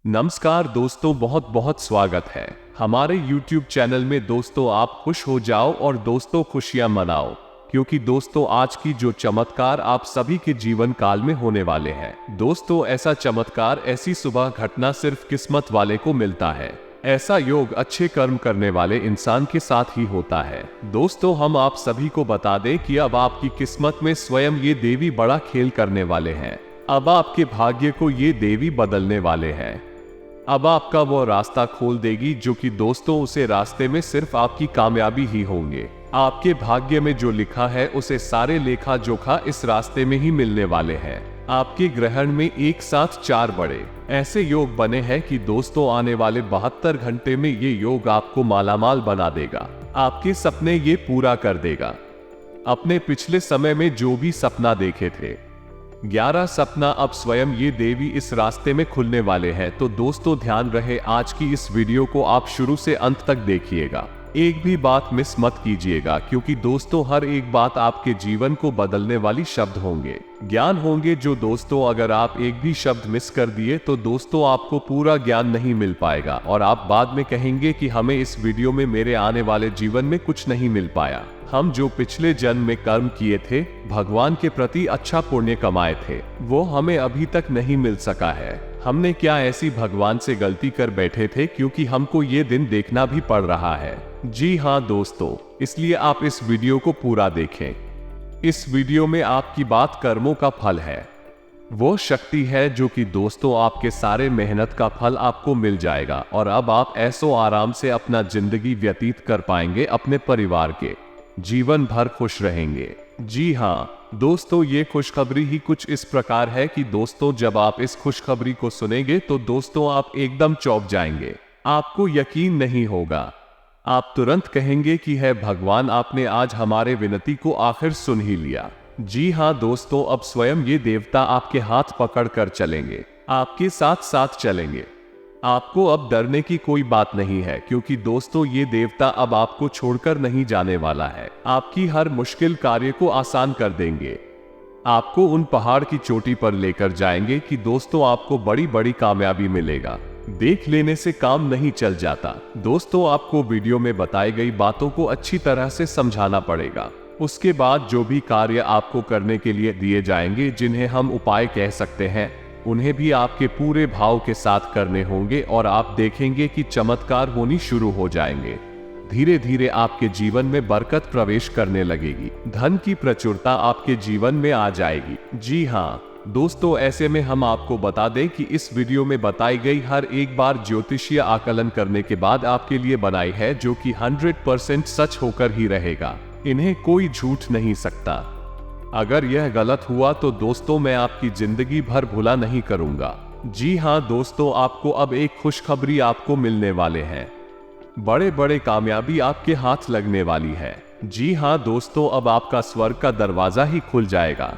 नमस्कार दोस्तों, बहुत बहुत स्वागत है हमारे YouTube चैनल में। दोस्तों आप खुश हो जाओ और दोस्तों खुशियां मनाओ, क्योंकि दोस्तों आज की जो चमत्कार आप सभी के जीवन काल में होने वाले हैं। दोस्तों ऐसा चमत्कार, ऐसी सुबह घटना सिर्फ किस्मत वाले को मिलता है। ऐसा योग अच्छे कर्म करने वाले इंसान के साथ ही होता है। दोस्तों हम आप सभी को बता दें कि अब आपकी किस्मत में स्वयं ये देवी बड़ा खेल करने वाले हैं। अब आपके भाग्य को ये देवी बदलने वाले हैं। अब आपका वो रास्ता खोल देगी जो कि दोस्तों उसे रास्ते में सिर्फ आपकी कामयाबी ही होंगे। आपके भाग्य में जो लिखा है उसे सारे लेखा जोखा इस रास्ते में ही मिलने वाले हैं। आपके ग्रहण में एक साथ 4 बड़े ऐसे योग बने हैं कि दोस्तों आने वाले 72 घंटे में ये योग आपको मालामाल बना देगा। आपके सपने ये पूरा कर देगा। अपने पिछले समय में जो भी सपना देखे थे, 11 सपना अब स्वयं ये देवी इस रास्ते में खुलने वाले हैं। तो दोस्तों ध्यान रहे, आज की इस वीडियो को आप शुरू से अंत तक देखिएगा, एक भी बात मिस मत कीजिएगा, क्योंकि दोस्तों हर एक बात आपके जीवन को बदलने वाली शब्द होंगे, ज्ञान होंगे। जो दोस्तों अगर आप एक भी शब्द मिस कर दिए तो दोस्तों आपको पूरा ज्ञान नहीं मिल पाएगा और आप बाद में कहेंगे कि हमें इस वीडियो में मेरे आने वाले जीवन में कुछ नहीं मिल पाया। हम जो पिछले जन्म में कर्म किए थे, भगवान के प्रति अच्छा पुण्य कमाए थे, वो हमें अभी तक नहीं मिल सका है। हमने क्या ऐसी भगवान से गलती कर बैठे थे, क्योंकि हमको ये दिन देखना भी पड़ रहा है। जी हाँ दोस्तों, इसलिए आप इस वीडियो को पूरा देखें। इस वीडियो में आपकी बात कर्मों का फल है, वो शक्ति है जो कि दोस्तों आपके सारे मेहनत का फल आपको मिल जाएगा और अब आप ऐसो आराम से अपना जिंदगी व्यतीत कर पाएंगे, अपने परिवार के जीवन भर खुश रहेंगे। जी हाँ दोस्तों, ये खुशखबरी ही कुछ इस प्रकार है कि दोस्तों जब आप इस खुशखबरी को सुनेंगे तो दोस्तों आप एकदम चौंक जाएंगे। आपको यकीन नहीं होगा, आप तुरंत कहेंगे कि है भगवान, आपने आज हमारे विनती को आखिर सुन ही लिया। जी हाँ दोस्तों, अब स्वयं ये देवता आपके हाथ पकड़ कर चलेंगे, आपके साथ साथ चलेंगे। आपको अब डरने की कोई बात नहीं है, क्योंकि दोस्तों ये देवता अब आपको छोड़कर नहीं जाने वाला है। आपकी हर मुश्किल कार्य को आसान कर देंगे, आपको उन पहाड़ की चोटी पर लेकर जाएंगे कि दोस्तों आपको बड़ी बड़ी कामयाबी मिलेगा। देख लेने से काम नहीं चल जाता दोस्तों, आपको वीडियो में बताई गई बातों को अच्छी तरह से समझाना पड़ेगा। उसके बाद जो भी कार्य आपको करने के लिए दिए जाएंगे, जिन्हें हम उपाय कह सकते हैं, उन्हें भी आपके पूरे भाव के साथ करने होंगे और आप देखेंगे कि चमत्कार होनी शुरू हो जाएंगे। धीरे धीरे आपके जीवन में बरकत प्रवेश करने लगेगी, धन की प्रचुरता आपके जीवन में आ जाएगी। जी हाँ दोस्तों, ऐसे में हम आपको बता दें कि इस वीडियो में बताई गई हर एक बार ज्योतिषीय आकलन करने के बाद आपके लिए बनाई है, जो कि 100% सच होकर ही रहेगा। इन्हें कोई झूठ नहीं सकता। अगर यह गलत हुआ तो दोस्तों मैं आपकी जिंदगी भर भुला नहीं करूंगा। जी हाँ दोस्तों, आपको अब एक खुशखबरी आपको मिलने वाले हैं। बड़े बड़े कामयाबी आपके हाथ लगने वाली है। जी हाँ दोस्तों, अब आपका स्वर्ग का दरवाजा ही खुल जाएगा।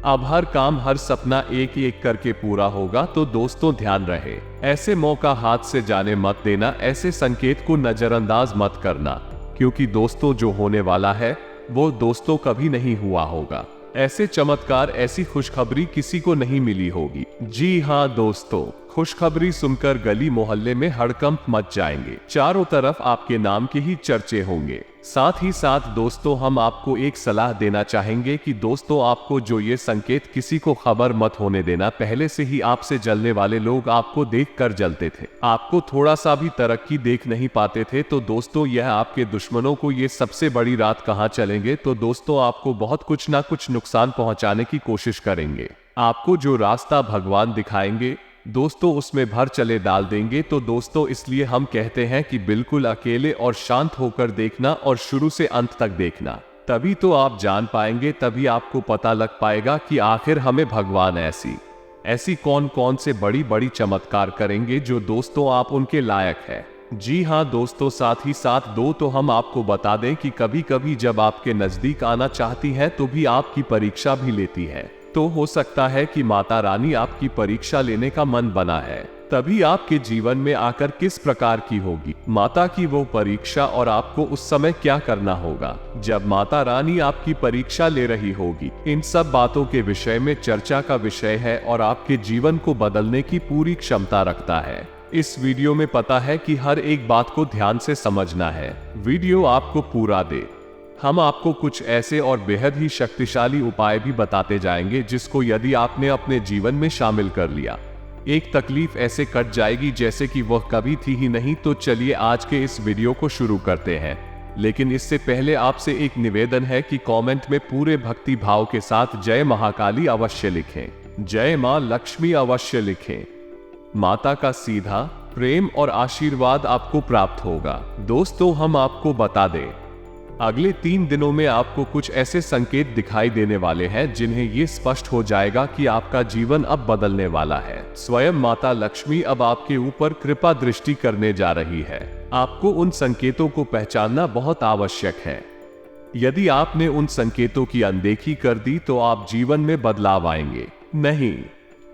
अब हर काम, हर सपना एक एक करके पूरा होगा। तो दोस्तों ध्यान रहे, ऐसे मौका हाथ से जाने मत देना, ऐसे संकेत को नजरअंदाज मत करना, क्योंकि दोस्तों जो होने वाला है वो दोस्तों कभी नहीं हुआ होगा। ऐसे चमत्कार, ऐसी खुशखबरी किसी को नहीं मिली होगी। जी हाँ दोस्तों, खुशखबरी सुनकर गली मोहल्ले में हड़कंप मच जाएंगे, चारों तरफ आपके नाम के ही चर्चे होंगे। साथ ही साथ दोस्तों हम आपको एक सलाह देना चाहेंगे कि दोस्तों आपको जो ये संकेत, किसी को खबर मत होने देना। पहले से ही आपसे जलने वाले लोग आपको देखकर जलते थे, आपको थोड़ा सा भी तरक्की देख नहीं पाते थे। तो दोस्तों यह आपके दुश्मनों को ये सबसे बड़ी रात कहाँ चलेंगे, तो दोस्तों आपको बहुत कुछ ना कुछ नुकसान पहुंचाने की कोशिश करेंगे। आपको जो रास्ता भगवान दिखाएंगे दोस्तों उसमें भर चले डाल देंगे। तो दोस्तों इसलिए हम कहते हैं कि बिल्कुल अकेले और शांत होकर देखना और शुरू से अंत तक देखना, तभी तो आप जान पाएंगे, तभी आपको पता लग पाएगा कि आखिर हमें भगवान ऐसी कौन कौन से बड़ी बड़ी चमत्कार करेंगे जो दोस्तों आप उनके लायक है। जी हाँ दोस्तों, साथ ही साथ तो हम आपको बता दें कि कभी कभी जब आपके नजदीक आना चाहती है तो भी आपकी परीक्षा भी लेती है। तो हो सकता है कि माता रानी आपकी परीक्षा लेने का मन बना है। तभी आपके जीवन में आकर किस प्रकार की होगी माता की वो परीक्षा और आपको उस समय क्या करना होगा जब माता रानी आपकी परीक्षा ले रही होगी। इन सब बातों के विषय में चर्चा का विषय है और आपके जीवन को बदलने की पूरी क्षमता रखता है। इस वीडियो में पता है कि हर एक बात को ध्यान से समझना है, वीडियो आपको पूरा दे। हम आपको कुछ ऐसे और बेहद ही शक्तिशाली उपाय भी बताते जाएंगे जिसको यदि आपने अपने जीवन में शामिल कर लिया, एक तकलीफ ऐसे कट जाएगी जैसे कि वह कभी थी ही नहीं। तो चलिए आज के इस वीडियो को शुरू करते हैं, लेकिन इससे पहले आपसे एक निवेदन है कि कमेंट में पूरे भक्ति भाव के साथ जय महाकाली अवश्य लिखें, जय मां लक्ष्मी अवश्य लिखें। माता का सीधा प्रेम और आशीर्वाद आपको प्राप्त होगा। दोस्तों, हम आपको बता दें, अगले 3 दिनों में आपको कुछ ऐसे संकेत दिखाई देने वाले हैं जिन्हें ये स्पष्ट हो जाएगा कि आपका जीवन अब बदलने वाला है। स्वयं माता लक्ष्मी अब आपके ऊपर कृपा दृष्टि करने जा रही है। आपको उन संकेतों को पहचानना बहुत आवश्यक है। यदि आपने उन संकेतों की अनदेखी कर दी तो आप जीवन में बदलाव आएंगे नहीं।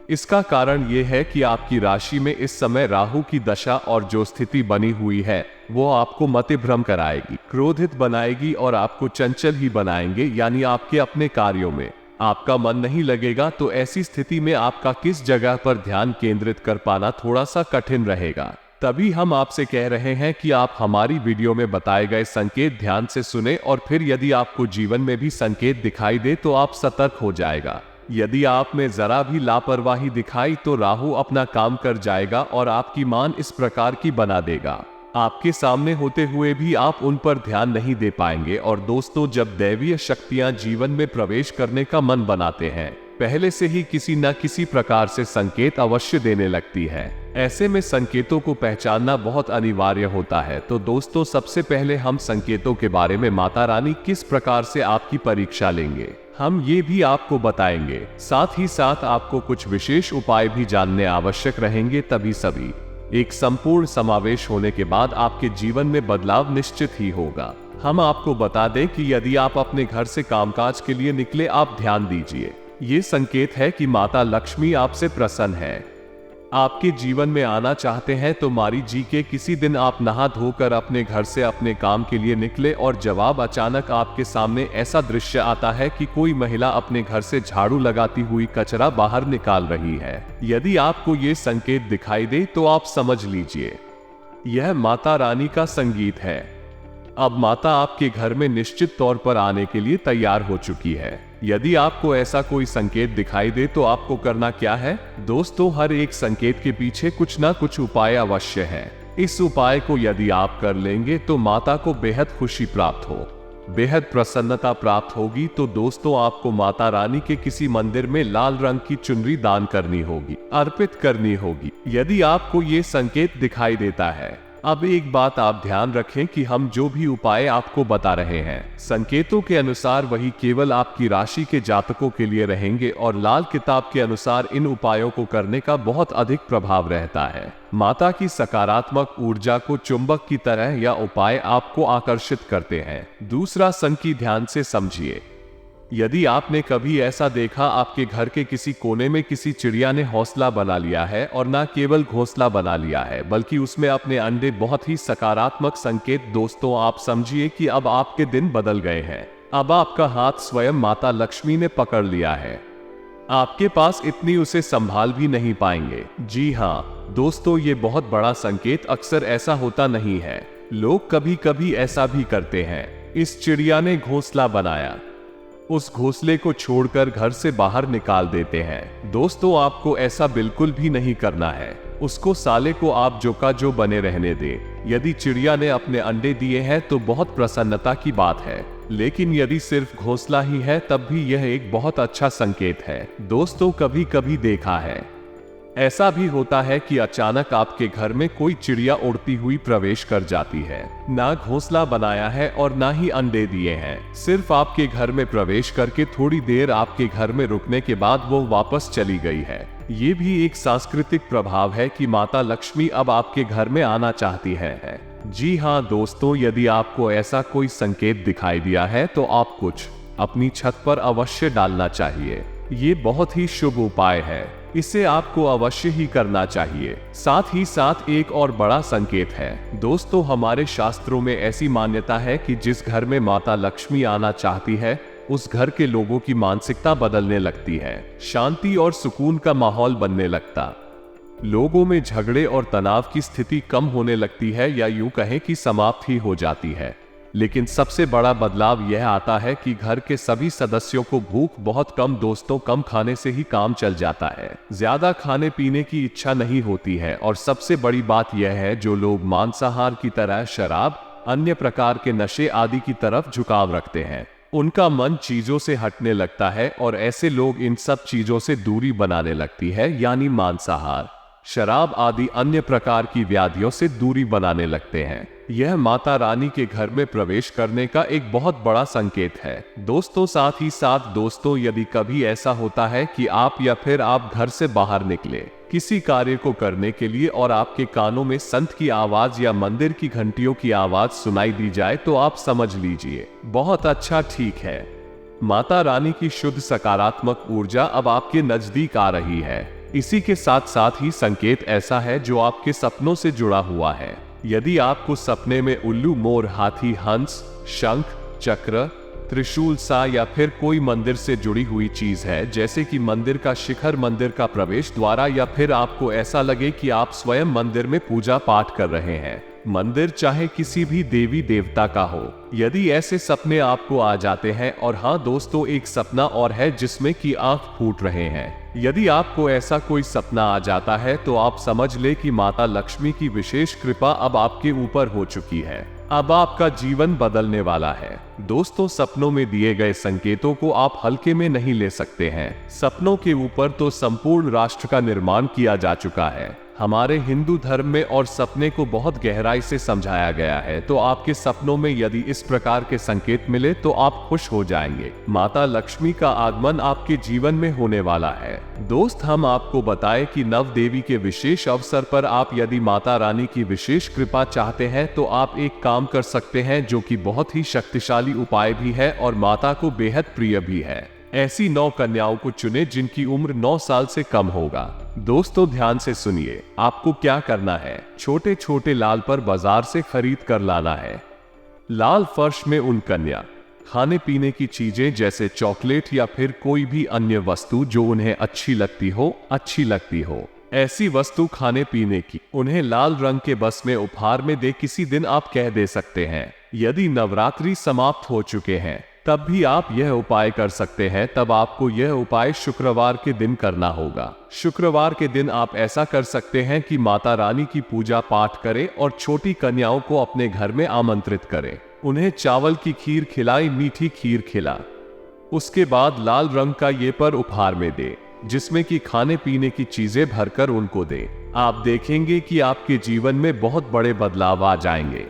इसका कारण यह है कि आपकी राशि में इस समय राहु की दशा और जो स्थिति बनी हुई है वो आपको मतिभ्रम कराएगी, क्रोधित बनाएगी और आपको चंचल ही बनाएंगे, यानी आपके अपने कार्यों में आपका मन नहीं लगेगा। तो ऐसी स्थिति में आपका किस जगह पर ध्यान केंद्रित कर पाना थोड़ा सा कठिन रहेगा। तभी हम आपसे कह रहे हैं कि आप हमारी वीडियो में बताए गए संकेत ध्यान से सुने और फिर यदि आपको जीवन में भी संकेत दिखाई दे तो आप सतर्क हो जाएगा। यदि आप में जरा भी लापरवाही दिखाई तो राहु अपना काम कर जाएगा और आपकी मान इस प्रकार की बना देगा, आपके सामने होते हुए भी आप उन पर ध्यान नहीं दे पाएंगे। और दोस्तों, जब दैवीय शक्तियां जीवन में प्रवेश करने का मन बनाते हैं, पहले से ही किसी न किसी प्रकार से संकेत अवश्य देने लगती है। ऐसे में संकेतों को पहचानना बहुत अनिवार्य होता है। तो दोस्तों, सबसे पहले हम संकेतों के बारे में माता रानी किस प्रकार से आपकी परीक्षा लेंगे हम ये भी आपको बताएंगे। साथ ही साथ आपको कुछ विशेष उपाय भी जानने आवश्यक रहेंगे, तभी सभी एक संपूर्ण समावेश होने के बाद आपके जीवन में बदलाव निश्चित ही होगा। हम आपको बता दें कि यदि आप अपने घर से कामकाज के लिए निकले, आप ध्यान दीजिए, ये संकेत है कि माता लक्ष्मी आपसे प्रसन्न है, आपके जीवन में आना चाहते हैं। तो मारी जी के किसी दिन आप नहा धोकर अपने घर से अपने काम के लिए निकले और जवाब अचानक आपके सामने ऐसा दृश्य आता है कि कोई महिला अपने घर से झाड़ू लगाती हुई कचरा बाहर निकाल रही है। यदि आपको ये संकेत दिखाई दे तो आप समझ लीजिए यह माता रानी का संगीत है। अब माता आपके घर में निश्चित तौर पर आने के लिए तैयार हो चुकी है। यदि आपको ऐसा कोई संकेत दिखाई दे तो आपको करना क्या है? दोस्तों, हर एक संकेत के पीछे कुछ ना कुछ उपाय अवश्य है। इस उपाय को यदि आप कर लेंगे तो माता को बेहद खुशी प्राप्त हो, बेहद प्रसन्नता प्राप्त होगी। तो दोस्तों, आपको माता रानी के किसी मंदिर में लाल रंग की चुनरी दान करनी होगी, अर्पित करनी होगी, यदि आपको ये संकेत दिखाई देता है। अब एक बात आप ध्यान रखें कि हम जो भी उपाय आपको बता रहे हैं, संकेतों के अनुसार वही केवल आपकी राशि के जातकों के लिए रहेंगे और लाल किताब के अनुसार इन उपायों को करने का बहुत अधिक प्रभाव रहता है। माता की सकारात्मक ऊर्जा को चुंबक की तरह यह उपाय आपको आकर्षित करते हैं। दूसरा संकेत ध्यान से समझिए। यदि आपने कभी ऐसा देखा, आपके घर के किसी कोने में किसी चिड़िया ने घोंसला बना लिया है, और न केवल घोंसला बना लिया है बल्कि उसमें अपने अंडे, बहुत ही सकारात्मक संकेत। दोस्तों, आप समझिए कि अब आपके दिन बदल गए हैं। अब आपका हाथ स्वयं माता लक्ष्मी ने पकड़ लिया है, आपके पास इतनी उसे संभाल भी नहीं पाएंगे। जी हाँ दोस्तों, ये बहुत बड़ा संकेत। अक्सर ऐसा होता नहीं है, लोग कभी कभी ऐसा भी करते हैं। इस चिड़िया ने घोंसला बनाया, उस घोंसले को छोड़कर घर से बाहर निकाल देते हैं। दोस्तों, आपको ऐसा बिल्कुल भी नहीं करना है। उसको, साले को आप जो का जो बने रहने दे। यदि चिड़िया ने अपने अंडे दिए हैं तो बहुत प्रसन्नता की बात है, लेकिन यदि सिर्फ घोंसला ही है तब भी यह एक बहुत अच्छा संकेत है। दोस्तों, कभी कभी देखा है, ऐसा भी होता है कि अचानक आपके घर में कोई चिड़िया उड़ती हुई प्रवेश कर जाती है। ना घोंसला बनाया है और ना ही अंडे दिए हैं, सिर्फ आपके घर में प्रवेश करके थोड़ी देर आपके घर में रुकने के बाद वो वापस चली गई है। ये भी एक सांस्कृतिक प्रभाव है कि माता लक्ष्मी अब आपके घर में आना चाहती है। जी हाँ दोस्तों, यदि आपको ऐसा कोई संकेत दिखाई दिया है तो आप कुछ अपनी छत पर अवश्य डालना चाहिए। ये बहुत ही शुभ उपाय है। इसे आपको अवश्य ही करना चाहिए। साथ ही साथ एक और बड़ा संकेत है दोस्तों, हमारे शास्त्रों में ऐसी मान्यता है कि जिस घर में माता लक्ष्मी आना चाहती है उस घर के लोगों की मानसिकता बदलने लगती है, शांति और सुकून का माहौल बनने लगता, लोगों में झगड़े और तनाव की स्थिति कम होने लगती है या यूं कहें कि समाप्त ही हो जाती है। लेकिन सबसे बड़ा बदलाव यह आता है कि घर के सभी सदस्यों को भूख बहुत कम, दोस्तों कम खाने से ही काम चल जाता है, ज्यादा खाने पीने की इच्छा नहीं होती है और सबसे बड़ी बात यह है जो लोग मांसाहार की तरह शराब, अन्य प्रकार के नशे आदि की तरफ झुकाव रखते हैं, उनका मन चीजों से हटने लगता है और ऐसे लोग इन सब चीजों से दूरी बनाने लगती है, यानी मांसाहार, शराब आदि अन्य प्रकार की व्याधियों से दूरी बनाने लगते हैं। यह माता रानी के घर में प्रवेश करने का एक बहुत बड़ा संकेत है दोस्तों। साथ ही साथ दोस्तों, यदि कभी ऐसा होता है कि आप या फिर आप घर से बाहर निकले किसी कार्य को करने के लिए और आपके कानों में संत की आवाज या मंदिर की घंटियों की आवाज सुनाई दी जाए तो आप समझ लीजिए बहुत अच्छा, ठीक है, माता रानी की शुद्ध सकारात्मक ऊर्जा अब आपके नजदीक आ रही है। इसी के साथ साथ ही संकेत ऐसा है जो आपके सपनों से जुड़ा हुआ है। यदि आपको सपने में उल्लू, मोर, हाथी, हंस, शंख, चक्र, त्रिशूल सा या फिर कोई मंदिर से जुड़ी हुई चीज है, जैसे कि मंदिर का शिखर, मंदिर का प्रवेश द्वारा, या फिर आपको ऐसा लगे कि आप स्वयं मंदिर में पूजा पाठ कर रहे हैं, मंदिर चाहे किसी भी देवी देवता का हो, यदि ऐसे सपने आपको आ जाते हैं, और हाँ दोस्तों, एक सपना और है जिसमें कि आंख फूट रहे हैं, यदि आपको ऐसा कोई सपना आ जाता है तो आप समझ ले कि माता लक्ष्मी की विशेष कृपा अब आपके ऊपर हो चुकी है, अब आपका जीवन बदलने वाला है। दोस्तों, सपनों में दिए गए संकेतों को आप हल्के में नहीं ले सकते हैं। सपनों के ऊपर तो संपूर्ण राष्ट्र का निर्माण किया जा चुका है। हमारे हिंदू धर्म में और सपने को बहुत गहराई से समझाया गया है। तो आपके सपनों में यदि इस प्रकार के संकेत मिले तो आप खुश हो जाएंगे। माता लक्ष्मी का आगमन आपके जीवन में होने वाला है। दोस्त, हम आपको बताएं कि नव देवी के विशेष अवसर पर आप यदि माता रानी की विशेष कृपा चाहते हैं तो आप एक काम कर सकते हैं जो कि बहुत ही शक्तिशाली उपाय भी है और माता को बेहद प्रिय भी है। ऐसी 9 कन्याओं को चुने जिनकी उम्र 9 साल से कम होगा। दोस्तों, ध्यान से सुनिए, आपको क्या करना है, छोटे छोटे लाल पर बाजार से खरीद कर लाना है। लाल फर्श में उन कन्या खाने पीने की चीजें जैसे चॉकलेट या फिर कोई भी अन्य वस्तु जो उन्हें अच्छी लगती हो, ऐसी वस्तु खाने पीने की उन्हें लाल रंग के बस में उपहार में दे किसी दिन आप कह दे सकते हैं। यदि नवरात्रि समाप्त हो चुके हैं तब भी आप यह उपाय कर सकते हैं। तब आपको यह उपाय शुक्रवार के दिन करना होगा। शुक्रवार के दिन आप ऐसा कर सकते हैं कि माता रानी की पूजा पाठ करें और छोटी कन्याओं को अपने घर में आमंत्रित करें। उन्हें चावल की खीर खिलाई, मीठी खीर खिला। उसके बाद लाल रंग का ये पर उपहार में दे जिसमें कि खाने पीने की चीजें भरकर उनको दे। आप देखेंगे कि आपके जीवन में बहुत बड़े बदलाव आ जाएंगे।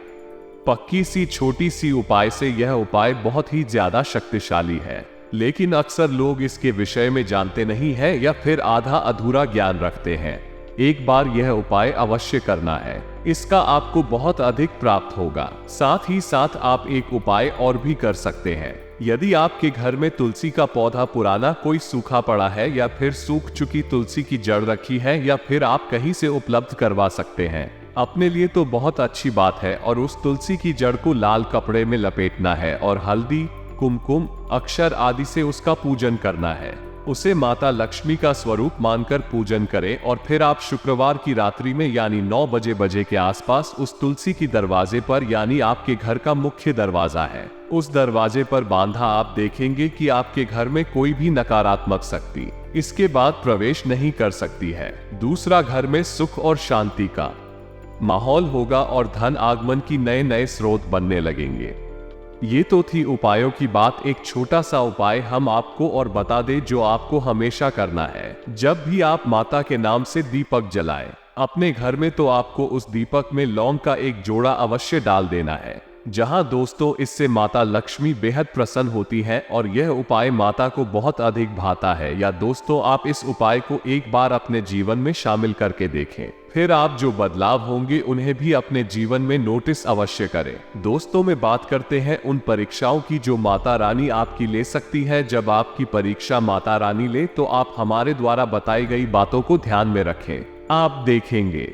पक्की सी छोटी सी उपाय से यह उपाय बहुत ही ज्यादा शक्तिशाली है, लेकिन अक्सर लोग इसके विषय में जानते नहीं है या फिर आधा अधूरा ज्ञान रखते हैं। एक बार यह उपाय अवश्य करना है, इसका आपको बहुत अधिक प्राप्त होगा। साथ ही साथ आप एक उपाय और भी कर सकते हैं। यदि आपके घर में तुलसी का पौधा पुराना कोई सूखा पड़ा है या फिर सूख चुकी तुलसी की जड़ रखी है या फिर आप कहीं से उपलब्ध करवा सकते हैं, अपने लिए तो बहुत अच्छी बात है। और उस तुलसी की जड़ को लाल कपड़े में लपेटना है और हल्दी, कुमकुम, अक्षर आदि से उसका पूजन करना है। उसे माता लक्ष्मी का स्वरूप मानकर पूजन करें और फिर आप शुक्रवार की रात्रि में यानी 9 बजे के आसपास उस तुलसी की दरवाजे पर, यानी आपके घर का मुख्य दरवाजा है, उस दरवाजे पर बांधा। आप देखेंगे कि आपके घर में कोई भी नकारात्मक शक्ति इसके बाद प्रवेश नहीं कर सकती है। दूसरा, घर में सुख और शांति का माहौल होगा और धन आगमन की नए स्रोत बनने लगेंगे। ये तो थी उपायों की बात। एक छोटा सा उपाय हम आपको और बता दें जो आपको हमेशा करना है। जब भी आप माता के नाम से दीपक जलाएं अपने घर में, तो आपको उस दीपक में लौंग का एक जोड़ा अवश्य डाल देना है। जहां दोस्तों इससे माता लक्ष्मी बेहद प्रसन्न होती है और यह उपाय माता को बहुत अधिक भाता है। या दोस्तों, आप इस उपाय को एक बार अपने जीवन में शामिल करके देखें, फिर आप जो बदलाव होंगे उन्हें भी अपने जीवन में नोटिस अवश्य करें। दोस्तों, में बात करते हैं उन परीक्षाओं की जो माता रानी आपकी ले सकती है। जब आपकी परीक्षा माता रानी ले तो आप हमारे द्वारा बताई गई बातों को ध्यान में रखें। आप देखेंगे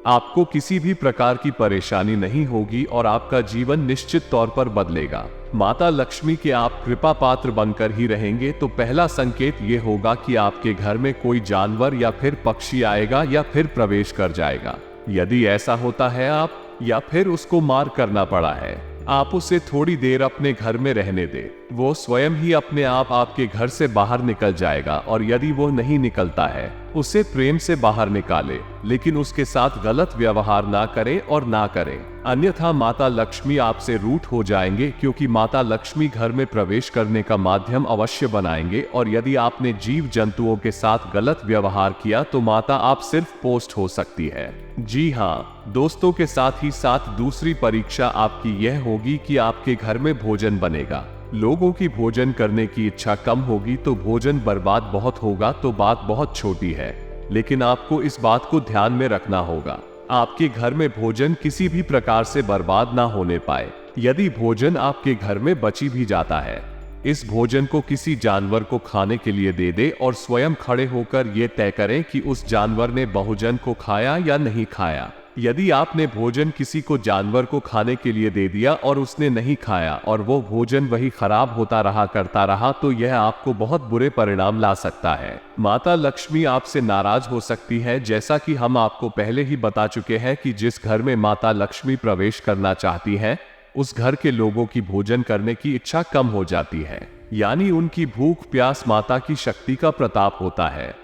आपको किसी भी प्रकार की परेशानी नहीं होगी और आपका जीवन निश्चित तौर पर बदलेगा। माता लक्ष्मी के आप कृपा पात्र बनकर ही रहेंगे तो पहला संकेत ये होगा कि आपके घर में कोई जानवर या फिर पक्षी आएगा या फिर प्रवेश कर जाएगा। यदि ऐसा होता है आप या फिर उसको मार करना पड़ा है, आप उसे थोड़ी देर अपने घर में रहने दें। वो स्वयं ही अपने आप आपके घर से बाहर निकल जाएगा और यदि वो नहीं निकलता है उसे प्रेम से बाहर निकाले, लेकिन उसके साथ गलत व्यवहार ना करें और ना करें, अन्यथा माता लक्ष्मी आपसे रूठ हो जाएंगे, क्योंकि माता लक्ष्मी घर में प्रवेश करने का माध्यम अवश्य बनाएंगे। और यदि आपने जीव जंतुओं के साथ गलत व्यवहार किया तो माता आप सिर्फ पोस्ट हो सकती है। जी हाँ दोस्तों, के साथ ही साथ दूसरी परीक्षा आपकी यह होगी कि आपके घर में भोजन बनेगा। लोगों की भोजन करने की इच्छा कम होगी तो भोजन बर्बाद बहुत होगा तो बात बहुत छोटी है, लेकिन आपको इस बात को ध्यान में रखना होगा। आपके घर में भोजन किसी भी प्रकार से बर्बाद ना होने पाए। यदि भोजन आपके घर में बची भी जाता है, इस भोजन को किसी जानवर को खाने के लिए दे दे और स्वयं खड़े होकर ये तय करें कि उस जानवर ने भोजन को खाया या नहीं खाया। यदि आपने भोजन किसी को जानवर को खाने के लिए दे दिया और उसने नहीं खाया और वो भोजन वही खराब होता करता रहा तो यह आपको बहुत बुरे परिणाम ला सकता है। माता लक्ष्मी आपसे नाराज हो सकती है। जैसा कि हम आपको पहले ही बता चुके हैं कि जिस घर में माता लक्ष्मी प्रवेश करना चाहती हैं, उस घर के लोगों की भोजन करने की इच्छा कम हो जाती है, यानी उनकी भूख प्यास माता की शक्ति का प्रताप होता है।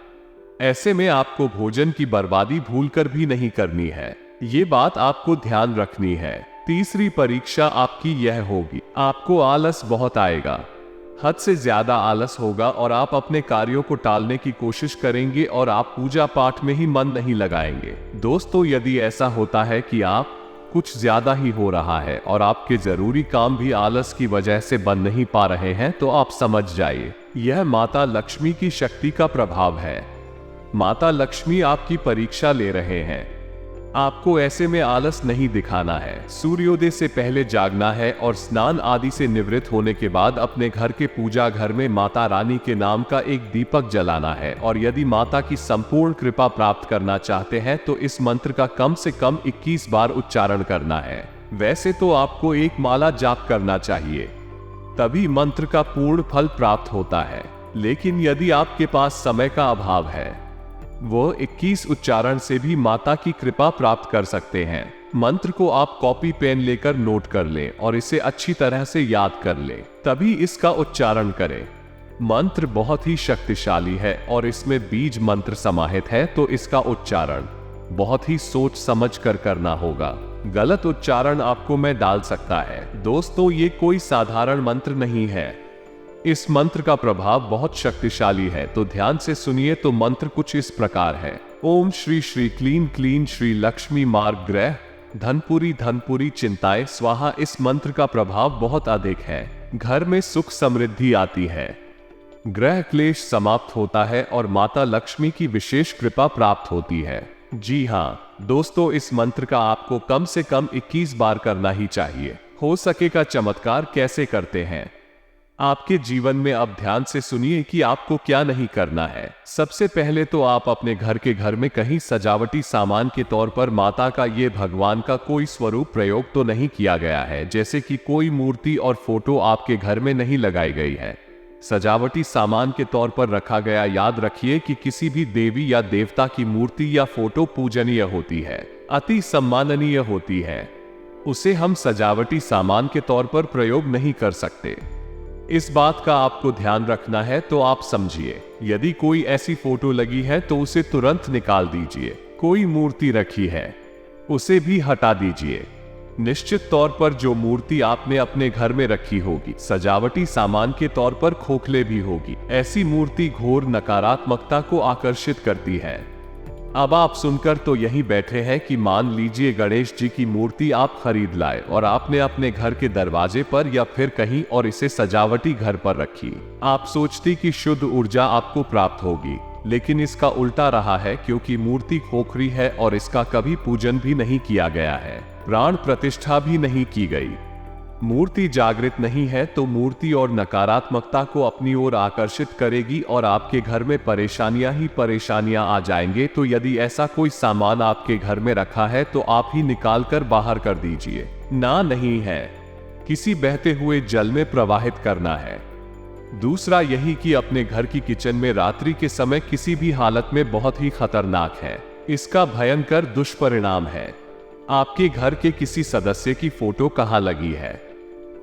ऐसे में आपको भोजन की बर्बादी भूलकर भी नहीं करनी है, ये बात आपको ध्यान रखनी है। तीसरी परीक्षा आपकी यह होगी, आपको आलस बहुत आएगा, हद से ज्यादा आलस होगा और आप अपने कार्यों को टालने की कोशिश करेंगे और आप पूजा पाठ में ही मन नहीं लगाएंगे। दोस्तों, यदि ऐसा होता है कि आप कुछ ज्यादा ही हो रहा है और आपके जरूरी काम भी आलस की वजह से बन नहीं पा रहे हैं तो आप समझ जाइए यह माता लक्ष्मी की शक्ति का प्रभाव है। माता लक्ष्मी आपकी परीक्षा ले रहे हैं। आपको ऐसे में आलस नहीं दिखाना है। सूर्योदय से पहले जागना है और स्नान आदि से निवृत्त होने के बाद अपने घर के पूजा घर में माता रानी के नाम का एक दीपक जलाना है। और यदि माता की संपूर्ण कृपा प्राप्त करना चाहते हैं तो इस मंत्र का कम से कम 21 बार उच्चारण करना है। वैसे तो आपको एक माला जाप करना चाहिए, तभी मंत्र का पूर्ण फल प्राप्त होता है, लेकिन यदि आपके पास समय का अभाव है वो 21 उच्चारण से भी माता की कृपा प्राप्त कर सकते हैं। मंत्र को आप कॉपी पेन लेकर नोट कर लें और इसे अच्छी तरह से याद कर लें, तभी इसका उच्चारण करें। मंत्र बहुत ही शक्तिशाली है और इसमें बीज मंत्र समाहित है, तो इसका उच्चारण बहुत ही सोच समझ कर करना होगा। गलत उच्चारण आपको मैं डाल सकता है। दोस्तों, ये कोई साधारण मंत्र नहीं है, इस मंत्र का प्रभाव बहुत शक्तिशाली है, तो ध्यान से सुनिए। तो मंत्र कुछ इस प्रकार है। ओम श्री श्री क्लीन क्लीन श्री लक्ष्मी मार्ग ग्रह धनपुरी धनपुरी चिंताएं स्वाहा। इस मंत्र का प्रभाव बहुत अधिक है। घर में सुख समृद्धि आती है, ग्रह क्लेश समाप्त होता है और माता लक्ष्मी की विशेष कृपा प्राप्त होती है। जी हाँ दोस्तों, इस मंत्र का आपको कम से कम 21 बार करना ही चाहिए। हो सकेगा चमत्कार कैसे करते हैं आपके जीवन में, अब ध्यान से सुनिए कि आपको क्या नहीं करना है। सबसे पहले तो आप अपने घर में कहीं सजावटी सामान के तौर पर माता का ये भगवान का कोई स्वरूप प्रयोग तो नहीं किया गया है, जैसे कि कोई मूर्ति और फोटो आपके घर में नहीं लगाई गई है। सजावटी सामान के तौर पर रखा गया। याद रखिए कि किसी भी देवी या देवता की मूर्ति या फोटो पूजनीय होती है, अति सम्माननीय होती है, उसे हम सजावटी सामान के तौर पर प्रयोग नहीं कर सकते। इस बात का आपको ध्यान रखना है, तो आप समझिए। यदि कोई ऐसी फोटो लगी है तो उसे तुरंत निकाल दीजिए। कोई मूर्ति रखी है उसे भी हटा दीजिए। निश्चित तौर पर जो मूर्ति आपने अपने घर में रखी होगी सजावटी सामान के तौर पर खोखले भी होगी, ऐसी मूर्ति घोर नकारात्मकता को आकर्षित करती है। अब आप सुनकर तो यहीं बैठे हैं कि मान लीजिए गणेश जी की मूर्ति आप खरीद लाए और आपने अपने घर के दरवाजे पर या फिर कहीं और इसे सजावटी घर पर रखी। आप सोचती कि शुद्ध ऊर्जा आपको प्राप्त होगी, लेकिन इसका उल्टा रहा है क्योंकि मूर्ति खोखरी है और इसका कभी पूजन भी नहीं किया गया है, प्राण प्रतिष्ठा भी नहीं की गई। मूर्ति जागृत नहीं है तो मूर्ति और नकारात्मकता को अपनी ओर आकर्षित करेगी और आपके घर में परेशानियां ही परेशानियां आ जाएंगे। तो यदि ऐसा कोई सामान आपके घर में रखा है तो आप ही निकाल कर बाहर कर दीजिए। ना नहीं है, किसी बहते हुए जल में प्रवाहित करना है। दूसरा यही कि अपने घर की किचन में रात्रि के समय किसी भी हालत में बहुत ही खतरनाक है। इसका भयंकर दुष्परिणाम है। आपके घर के किसी सदस्य की फोटो कहाँ लगी है,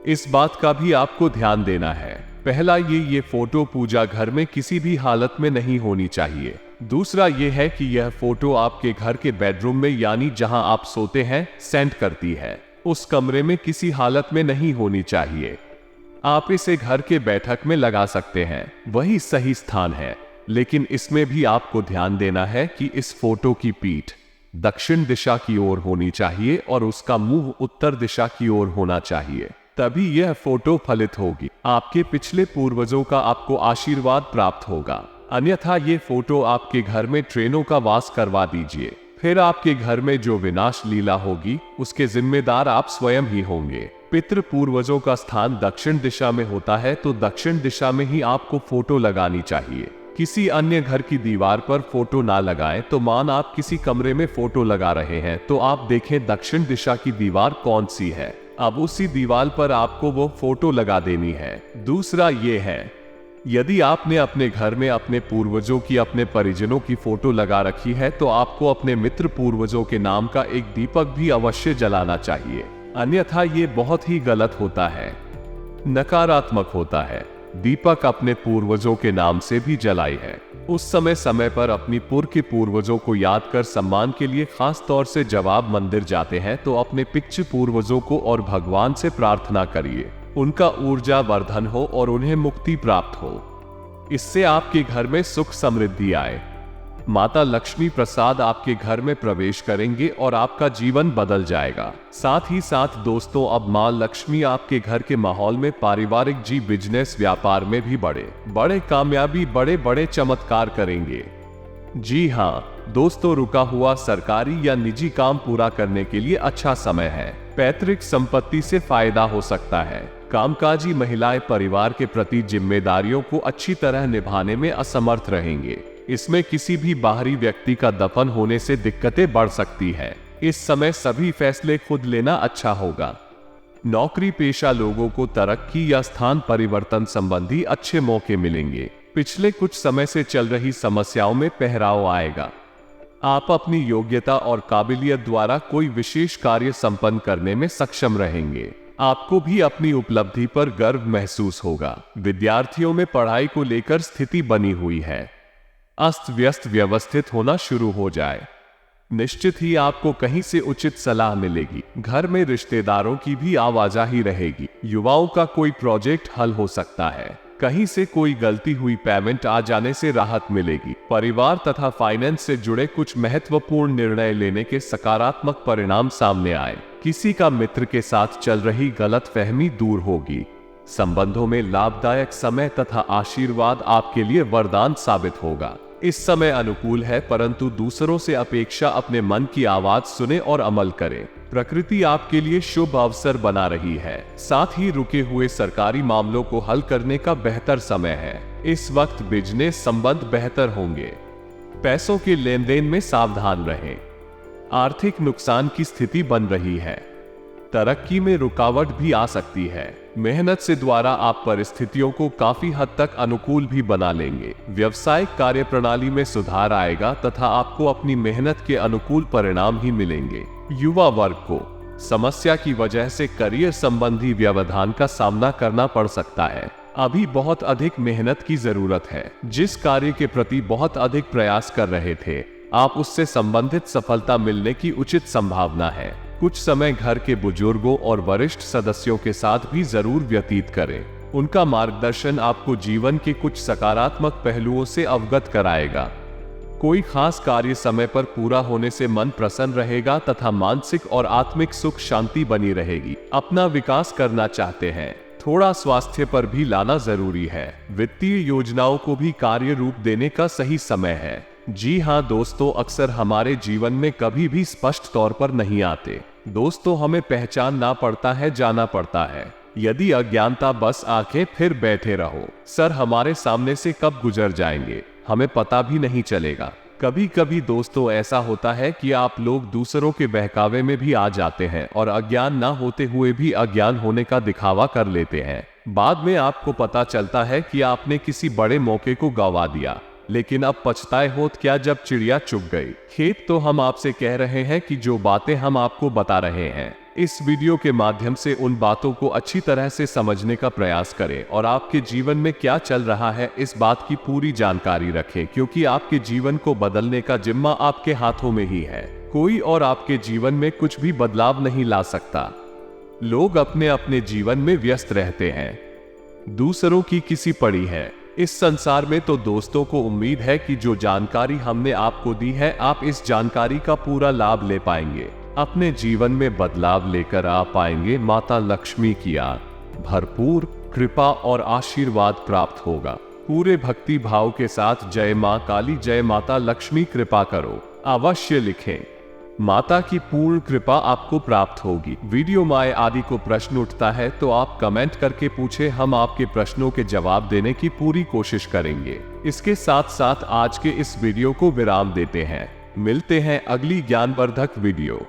इस बात का भी आपको ध्यान देना है। पहला ये फोटो पूजा घर में किसी भी हालत में नहीं होनी चाहिए। दूसरा ये है कि यह फोटो आपके घर के बेडरूम में यानी जहां आप सोते हैं सेंट करती है, उस कमरे में किसी हालत में नहीं होनी चाहिए। आप इसे घर के बैठक में लगा सकते हैं, वही सही स्थान है, लेकिन इसमें भी आपको ध्यान देना है कि इस फोटो की पीठ दक्षिण दिशा की ओर होनी चाहिए और उसका मुंह उत्तर दिशा की ओर होना चाहिए, तभी यह फोटो फलित होगी। आपके पिछले पूर्वजों का आपको आशीर्वाद प्राप्त होगा। अन्यथा ये फोटो आपके घर में ट्रेनों का वास करवा दीजिए, फिर आपके घर में जो विनाश लीला होगी उसके जिम्मेदार आप स्वयं ही होंगे। पितृ पूर्वजों का स्थान दक्षिण दिशा में होता है तो दक्षिण दिशा में ही आपको फोटो लगानी चाहिए। किसी अन्य घर की दीवार पर फोटो ना लगाएं। तो मान आप किसी कमरे में फोटो लगा रहे हैं तो आप देखें दक्षिण दिशा की दीवार कौन सी है, अब उसी दीवार पर आपको वो फोटो लगा देनी है। दूसरा ये है, यदि आपने अपने घर में अपने पूर्वजों की, अपने परिजनों की फोटो लगा रखी है तो आपको अपने मित्र पूर्वजों के नाम का एक दीपक भी अवश्य जलाना चाहिए, अन्यथा ये बहुत ही गलत होता है, नकारात्मक होता है। दीपक अपने पूर्वजों के नाम से भी जलाई है। उस समय पर अपनी पूर्व के पूर्वजों को याद कर सम्मान के लिए खास तौर से जब आप मंदिर जाते हैं तो अपने पितृ पूर्वजों को और भगवान से प्रार्थना करिए, उनका ऊर्जा वर्धन हो और उन्हें मुक्ति प्राप्त हो। इससे आपके घर में सुख समृद्धि आए। माता लक्ष्मी प्रसाद आपके घर में प्रवेश करेंगे और आपका जीवन बदल जाएगा। साथ ही साथ दोस्तों, अब मां लक्ष्मी आपके घर के माहौल में पारिवारिक बिजनेस व्यापार में भी बड़े कामयाबी, बड़े चमत्कार करेंगे। जी हाँ दोस्तों, रुका हुआ सरकारी या निजी काम पूरा करने के लिए अच्छा समय है। पैतृक संपत्ति से फायदा हो सकता है। कामकाजी महिलाएं परिवार के प्रति जिम्मेदारियों को अच्छी तरह निभाने में असमर्थ रहेंगे। इसमें किसी भी बाहरी व्यक्ति का दफन होने से दिक्कतें बढ़ सकती है। इस समय सभी फैसले खुद लेना अच्छा होगा। नौकरी पेशा लोगों को तरक्की या स्थान परिवर्तन संबंधी अच्छे मौके मिलेंगे। पिछले कुछ समय से चल रही समस्याओं में पहराव आएगा। आप अपनी योग्यता और काबिलियत द्वारा कोई विशेष कार्य संपन्न करने में सक्षम रहेंगे। आपको भी अपनी उपलब्धि पर गर्व महसूस होगा। विद्यार्थियों में पढ़ाई को लेकर स्थिति बनी हुई है, अस्त व्यस्त व्यवस्थित होना शुरू हो जाए। निश्चित ही आपको कहीं से उचित सलाह मिलेगी। घर में रिश्तेदारों की भी आवाजाही रहेगी। युवाओं का कोई प्रोजेक्ट हल हो सकता है। कहीं से कोई गलती हुई पेमेंट आ जाने से राहत मिलेगी। परिवार तथा फाइनेंस से जुड़े कुछ महत्वपूर्ण निर्णय लेने के सकारात्मक परिणाम सामने आए। किसी का मित्र के साथ चल रही गलतफहमी दूर होगी। संबंधों में लाभदायक समय तथा आशीर्वाद आपके लिए वरदान साबित होगा। इस समय अनुकूल है, परंतु दूसरों से अपेक्षा अपने मन की आवाज सुने और अमल करें। प्रकृति आपके लिए शुभ अवसर बना रही है। साथ ही रुके हुए सरकारी मामलों को हल करने का बेहतर समय है। इस वक्त बिजनेस संबंध बेहतर होंगे। पैसों के लेन देन में सावधान रहें। आर्थिक नुकसान की स्थिति बन रही है। तरक्की में रुकावट भी आ सकती है। मेहनत से द्वारा आप परिस्थितियों को काफी हद तक अनुकूल भी बना लेंगे। व्यवसायिक कार्य प्रणाली में सुधार आएगा तथा आपको अपनी मेहनत के अनुकूल परिणाम ही मिलेंगे। युवा वर्ग को समस्या की वजह से करियर संबंधी व्यवधान का सामना करना पड़ सकता है। अभी बहुत अधिक मेहनत की जरूरत है। जिस कार्य के प्रति बहुत अधिक प्रयास कर रहे थे, आप उससे संबंधित सफलता मिलने की उचित संभावना है। कुछ समय घर के बुजुर्गों और वरिष्ठ सदस्यों के साथ भी जरूर व्यतीत करें। उनका मार्गदर्शन आपको जीवन के कुछ सकारात्मक पहलुओं से अवगत कराएगा। कोई खास कार्य समय पर पूरा होने से मन प्रसन्न रहेगा तथा मानसिक और आत्मिक सुख शांति बनी रहेगी। अपना विकास करना चाहते हैं, थोड़ा स्वास्थ्य पर भी लाना जरूरी है। वित्तीय योजनाओं को भी कार्य रूप देने का सही समय है। जी हाँ दोस्तों, अक्सर हमारे जीवन में कभी भी स्पष्ट तौर पर नहीं आते। दोस्तों, हमें पहचानना पड़ता है, जाना पड़ता है। यदि अज्ञानता बस आंखें फिर बैठे रहो, सर हमारे सामने से कब गुजर जाएंगे हमें पता भी नहीं चलेगा। कभी कभी दोस्तों ऐसा होता है कि आप लोग दूसरों के बहकावे में भी आ जाते हैं और अज्ञान ना होते हुए भी अज्ञान होने का दिखावा कर लेते हैं। बाद में आपको पता चलता है कि आपने किसी बड़े मौके को गंवा दिया, लेकिन अब पछताए होत क्या जब चिड़िया चुग गई खेत। तो हम आपसे कह रहे हैं कि जो बातें हम आपको बता रहे हैं, इस वीडियो के माध्यम से उन बातों को अच्छी तरह से समझने का प्रयास करें और आपके जीवन में क्या चल रहा है इस बात की पूरी जानकारी रखें, क्योंकि आपके जीवन को बदलने का जिम्मा आपके हाथों में ही है। कोई और आपके जीवन में कुछ भी बदलाव नहीं ला सकता। लोग अपने अपने जीवन में व्यस्त रहते हैं, दूसरों की किसी पड़ी है। इस संसार में तो दोस्तों को उम्मीद है कि जो जानकारी हमने आपको दी है, आप इस जानकारी का पूरा लाभ ले पाएंगे, अपने जीवन में बदलाव लेकर आ पाएंगे। माता लक्ष्मी की भरपूर कृपा और आशीर्वाद प्राप्त होगा। पूरे भक्ति भाव के साथ जय मां काली, जय माता लक्ष्मी कृपा करो अवश्य लिखें। माता की पूर्ण कृपा आपको प्राप्त होगी। वीडियो माए आदि को प्रश्न उठता है तो आप कमेंट करके पूछे, हम आपके प्रश्नों के जवाब देने की पूरी कोशिश करेंगे। इसके साथ साथ आज के इस वीडियो को विराम देते हैं। मिलते हैं अगली ज्ञानवर्धक वीडियो।